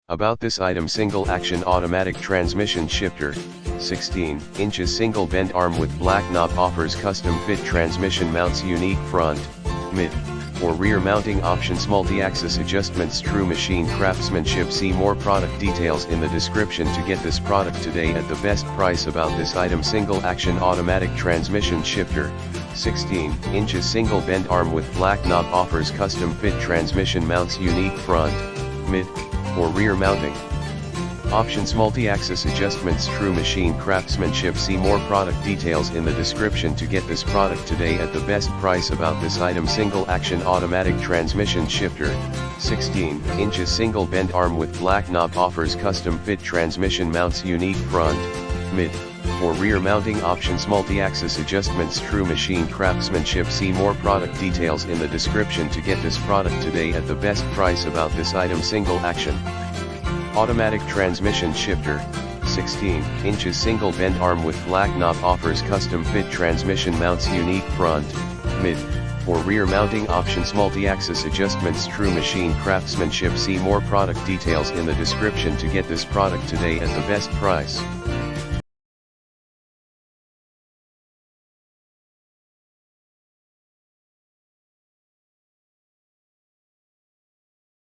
About this item: single action automatic transmission shifter, 16 inches single bend arm with black knob, offers custom fit transmission mounts, unique front, mid, or rear mounting options, multi-axis adjustments, true machine craftsmanship. See more product details in the description to get this product today at the best price. About this item: single action automatic transmission shifter, 16 inches single bend arm with black knob, offers custom fit transmission mounts, unique front, mid, or rear mounting options, multi-axis adjustments, true machine craftsmanship. See more product details in the description to get this product today at the best price. About this item: single action automatic transmission shifter, 16 inches single bend arm with black knob, offers custom fit transmission mounts, unique front, mid, or rear mounting options, multi-axis adjustments, true machine craftsmanship. See more product details in the description to get this product today at the best price. About this item: single action automatic transmission shifter, 16 inches single bend arm with black knob, offers custom fit transmission mounts, unique front, mid, or rear mounting options, multi-axis adjustments, true machine craftsmanship. See more product details in the description to get this product today at the best price.